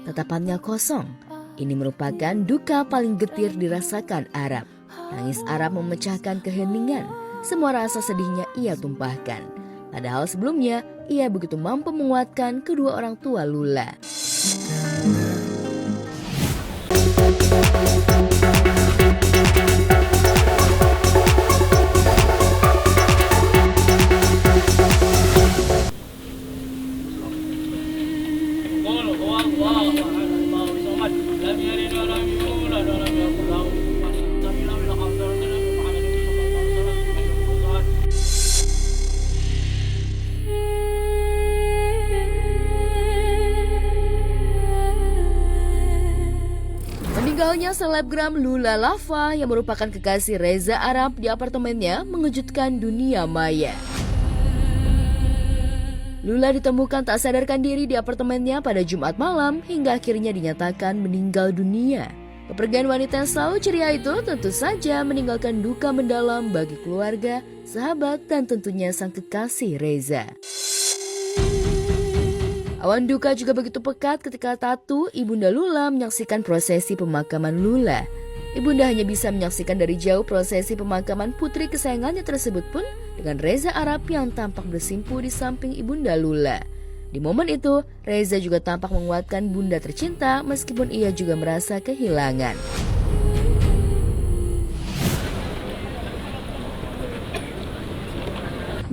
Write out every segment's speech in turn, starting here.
Tatapannya kosong. Ini merupakan duka paling getir dirasakan Arab. Tangis Arab memecahkan keheningan. Semua rasa sedihnya ia tumpahkan. Padahal sebelumnya ia begitu mampu menguatkan kedua orang tua Lula. Meninggalnya selebgram Lula Lava yang merupakan kekasih Reza Arab di apartemennya mengejutkan dunia maya. Lula ditemukan tak sadarkan diri di apartemennya pada Jumat malam hingga akhirnya dinyatakan meninggal dunia. Kepergian wanita yang selalu ceria itu tentu saja meninggalkan duka mendalam bagi keluarga, sahabat, dan tentunya sang kekasih Reza. Awan duka juga begitu pekat ketika Tatu, ibunda Lula, menyaksikan prosesi pemakaman Lula. Ibunda hanya bisa menyaksikan dari jauh prosesi pemakaman putri kesayangannya tersebut pun dengan Reza Arab yang tampak bersimpu di samping ibunda Lula. Di momen itu, Reza juga tampak menguatkan bunda tercinta meskipun ia juga merasa kehilangan.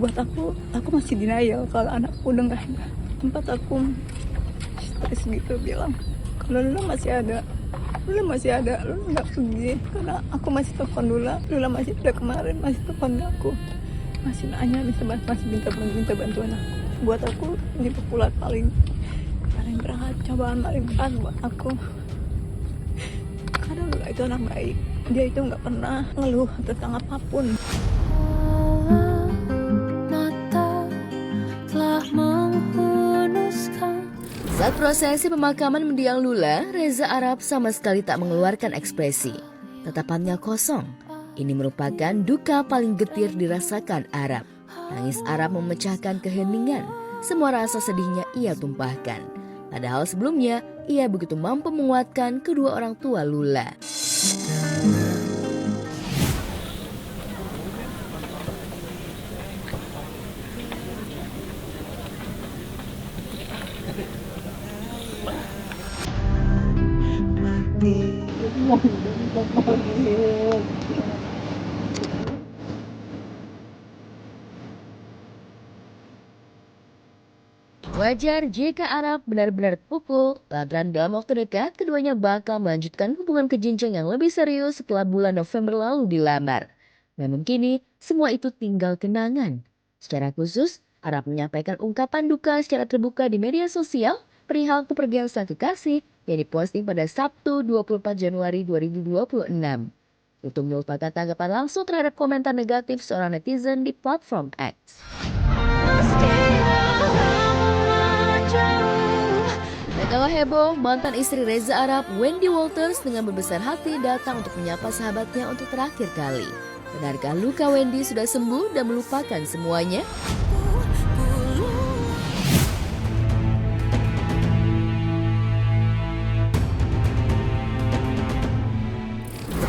Buat aku masih denial kalau anakku udah nggak ada. Tempat aku stres gitu bilang, kalau Lula masih ada, Lula nggak pergi. Karena aku masih telepon Lula masih ada kemarin, masih telepon aku, masih nanya, masih minta bantuan aku. Buat aku ini populer paling berat, cobaan paling berat buat aku. Karena Lula itu anak baik, dia itu nggak pernah ngeluh tentang apapun. Saat prosesi pemakaman mendiang Lula, Reza Arab sama sekali tak mengeluarkan ekspresi. Tatapannya kosong. Ini merupakan duka paling getir dirasakan Arab. Tangis Arab memecahkan keheningan. Semua rasa sedihnya ia tumpahkan. Padahal sebelumnya ia begitu mampu menguatkan kedua orang tua Lula. Wajar jika Arab benar-benar terpukul, lantaran dalam waktu dekat keduanya bakal melanjutkan hubungan ke jenjang yang lebih serius setelah bulan November lalu dilamar. Namun kini, semua itu tinggal kenangan. Secara khusus, Arab menyampaikan ungkapan duka secara terbuka di media sosial perihal kepergian sang kekasih yang diposting pada Sabtu 24 Januari 2026. Itu merupakan tanggapan langsung terhadap komentar negatif seorang netizen di platform X. Tak kalah heboh, mantan istri Reza Arab, Wendy Walters, dengan berbesar hati datang untuk menyapa sahabatnya untuk terakhir kali. Benarkah luka Wendy sudah sembuh dan melupakan semuanya?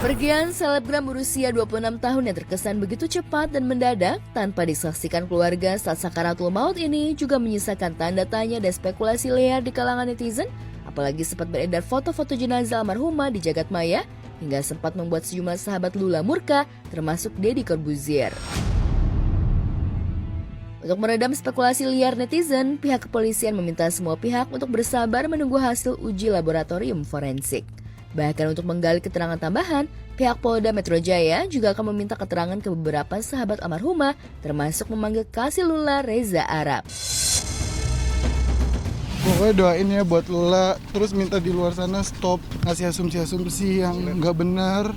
Kepergian selebgram berusia 26 tahun yang terkesan begitu cepat dan mendadak tanpa disaksikan keluarga saat sakaratul maut ini juga menyisakan tanda tanya dan spekulasi liar di kalangan netizen, apalagi sempat beredar foto-foto jenazah almarhumah di jagat maya hingga sempat membuat sejumlah sahabat Lula murka, termasuk Deddy Corbuzier. Untuk meredam spekulasi liar netizen, pihak kepolisian meminta semua pihak untuk bersabar menunggu hasil uji laboratorium forensik. Bahkan untuk menggali keterangan tambahan, pihak Polda Metro Jaya juga akan meminta keterangan ke beberapa sahabat almarhumah, termasuk memanggil kasih Lula Reza Arab. Pokoknya doain ya buat Lula, terus minta di luar sana stop ngasih asumsi-asumsi yang nggak benar.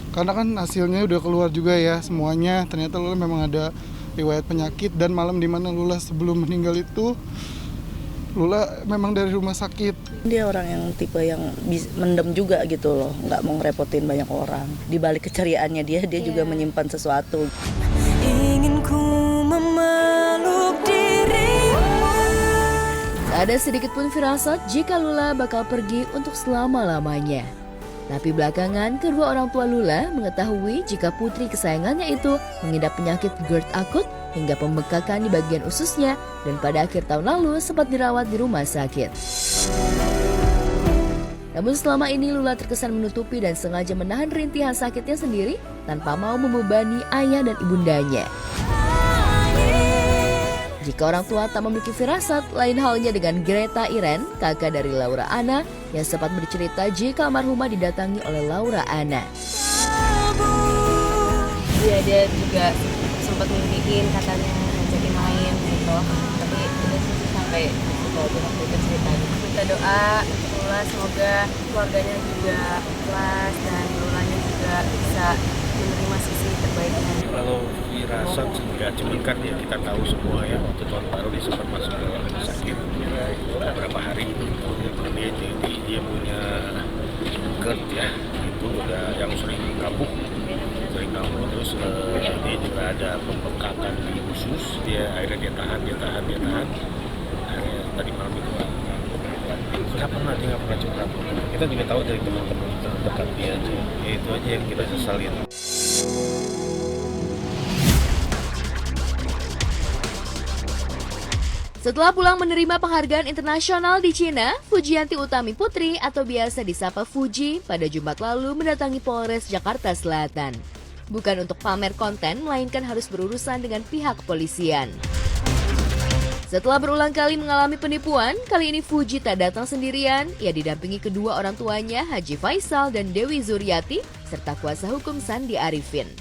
Karena kan hasilnya udah keluar juga ya semuanya, ternyata Lula memang ada riwayat penyakit, dan malam dimana Lula sebelum meninggal itu, Lula memang dari rumah sakit. Dia orang yang tipe yang mendem juga gitu loh, nggak mau ngerepotin banyak orang. Di balik keceriaannya dia juga menyimpan sesuatu. Ingin ku memeluk dirimu. Tak ada sedikit pun firasat jika Lula bakal pergi untuk selama-lamanya. Tapi belakangan, kedua orang tua Lula mengetahui jika putri kesayangannya itu mengidap penyakit GERD akut hingga pembekakan di bagian ususnya dan pada akhir tahun lalu sempat dirawat di rumah sakit. Namun selama ini Lula terkesan menutupi dan sengaja menahan rintihan sakitnya sendiri tanpa mau membebani ayah dan ibundanya. Jika orang tua tak memiliki firasat, lain halnya dengan Greta Iren, kakak dari Laura Anna, yang sempat bercerita jika almarhumah didatangi oleh Laura Anna. Iya, dia juga sempat mimpiin katanya ngajakin main gitu, tapi udah sih sampai kalau waktu itu ceritanya minta doa Lula semoga keluarganya juga ikhlas dan Lulanya juga bisa menerima sisi terbaiknya. Kalau firasat enggak, cuman kan ya kita tahu semua ya, waktu tahun baru dia sempat masuk ke rumah sakit beberapa hari gitu. Dia punya GERD ya, itu udah yang sering kambuh terus dia juga ada pembengkakan di usus, akhirnya dia tahan akhirnya tadi malam itu nggak pernah curhat. Kita juga tahu dari teman-teman terdekat dia aja, ya itu aja yang kita sesalin. Setelah pulang menerima penghargaan internasional di Cina, Fujianti Utami Putri atau biasa disapa Fuji pada Jumat lalu mendatangi Polres Jakarta Selatan. Bukan untuk pamer konten, melainkan harus berurusan dengan pihak kepolisian. Setelah berulang kali mengalami penipuan, kali ini Fuji tak datang sendirian. Ia didampingi kedua orang tuanya, Haji Faisal dan Dewi Zuriati, serta kuasa hukum Sandi Arifin.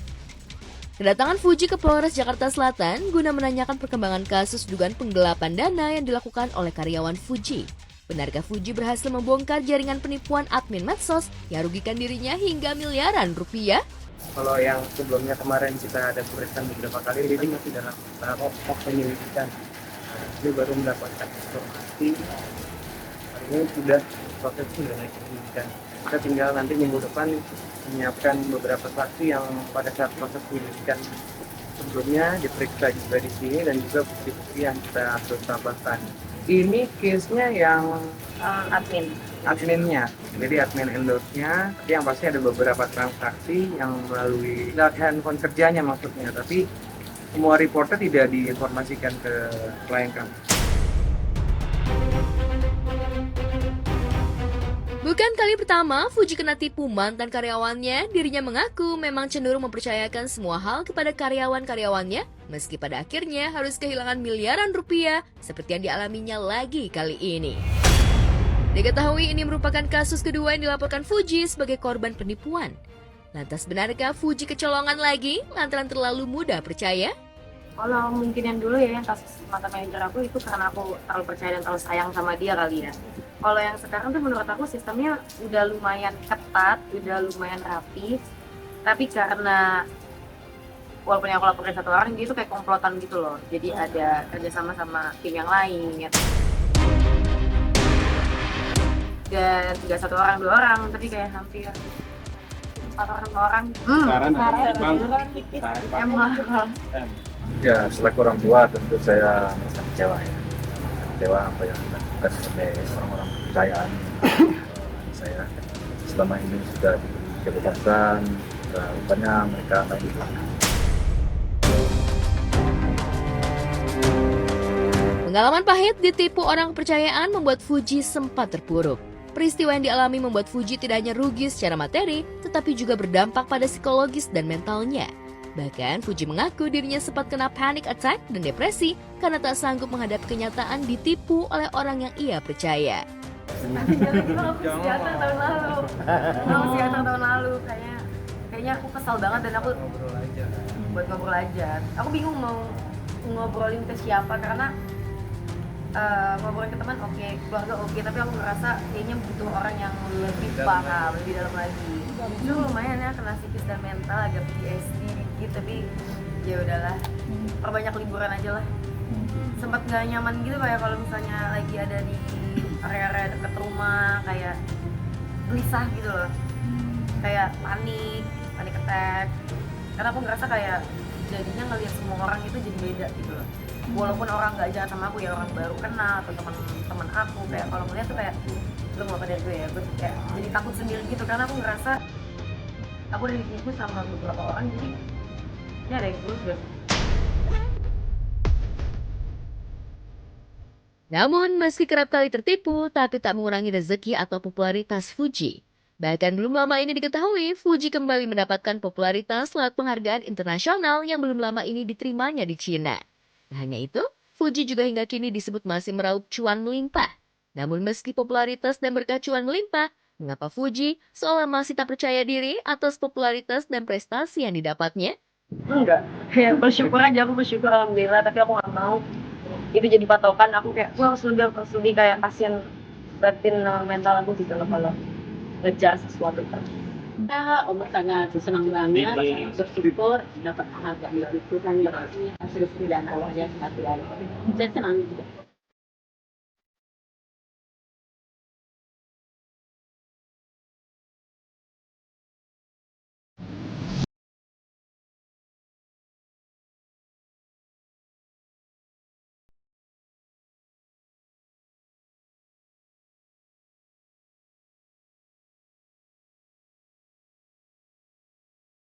Kedatangan Fuji ke Polres Jakarta Selatan guna menanyakan perkembangan kasus dugaan penggelapan dana yang dilakukan oleh karyawan Fuji. Benarkah Fuji berhasil membongkar jaringan penipuan admin medsos yang rugikan dirinya hingga miliaran rupiah? Kalau yang sebelumnya kemarin kita ada pemeriksaan beberapa kali, ini masih dalam tahap penyelidikan. Ini baru mendapatkan informasi, hari ini sudah proses naik penyelidikan. Kita tinggal nanti minggu depan menyiapkan beberapa saksi yang pada saat proses penyelidikan sebelumnya diperiksa juga di sini dan juga bukti-bukti yang kita harus tambahkan. Ini case-nya yang adminnya, jadi admin endorse-nya, yang pasti ada beberapa transaksi yang melalui handphone kerjanya maksudnya, tapi semua reportnya tidak diinformasikan ke klien kami. Bukan kali pertama Fuji kena tipu mantan karyawannya, dirinya mengaku memang cenderung mempercayakan semua hal kepada karyawan-karyawannya, meski pada akhirnya harus kehilangan miliaran rupiah seperti yang dialaminya lagi kali ini. Diketahui ini merupakan kasus kedua yang dilaporkan Fuji sebagai korban penipuan. Lantas benarkah Fuji kecolongan lagi lantaran terlalu mudah percaya? Kalau mungkin yang dulu ya, yang kasus mantan manajer aku itu karena aku terlalu percaya dan terlalu sayang sama dia kali ya. Kalau yang sekarang tuh menurut aku sistemnya udah lumayan ketat, udah lumayan rapi. Tapi karena walaupun yang aku laporin satu orang, dia tuh kayak komplotan gitu loh. Jadi ada kerjasama sama tim yang lain ya. Dan tidak satu orang, dua orang, tapi kayak hampir 4 orang. Ya, selaku orang tua tentu saya merasa kecewa ya. Kecewa apa yang dilakukan oleh orang-orang kepercayaan saya. Selama ini sudah diberi kebebasan, rupanya mereka main di belakang. Pengalaman pahit ditipu orang kepercayaan membuat Fuji sempat terpuruk. Peristiwa yang dialami membuat Fuji tidak hanya rugi secara materi, tetapi juga berdampak pada psikologis dan mentalnya. Bahkan Fuji mengaku dirinya sempat kena panic attack dan depresi karena tak sanggup menghadapi kenyataan ditipu oleh orang yang ia percaya. Tahun lalu kayaknya aku kesal banget dan aku buat ngobrol aja. Aku bingung mau ngobrolin ke siapa karena ngobrolin ke teman oke, keluarga oke, tapi aku ngerasa kayaknya butuh orang yang lebih paham, lebih dalam lagi. Itu lumayan ya, kena psikis dan mental, agak PTSD dikit, tapi ya udahlah, perbanyak liburan aja lah. Sempat nggak nyaman gitu kayak kalau misalnya lagi ada di area-area dekat rumah, kayak gelisah gitu loh, kayak panik attack. Karena aku ngerasa kayak jadinya ngelihat semua orang itu jadi beda gitu loh. walaupun orang nggak jahat sama aku ya, orang baru kenal atau teman-teman aku, kayak kalau ngeliat tuh kayak lu mau apa dari gue ya, gue kayak jadi takut sendiri gitu karena aku ngerasa aku udah ditipu sama beberapa orang, jadi ini ada yang terus gak? Namun, meski kerap kali tertipu, tapi tak mengurangi rezeki atau popularitas Fuji. Bahkan belum lama ini diketahui, Fuji kembali mendapatkan popularitas lewat penghargaan internasional yang belum lama ini diterimanya di Cina. Tak hanya itu, Fuji juga hingga kini disebut masih meraup cuan melimpah. Namun meski popularitas dan berkah cuan melimpah, mengapa Fuji seolah masih tak percaya diri atas popularitas dan prestasi yang didapatnya? Enggak, ya bersyukur aja, aku bersyukur alhamdulillah, tapi aku nggak mau itu jadi patokan. Aku kayak gue harus lebih kayak kasihan batin mental aku gitu loh kalau ngejar sesuatu kan. Ya, Om sangat senang banget, bersyukur dapat penghargaan itu kan hasil dan awalnya sangat baik. Saya senang juga.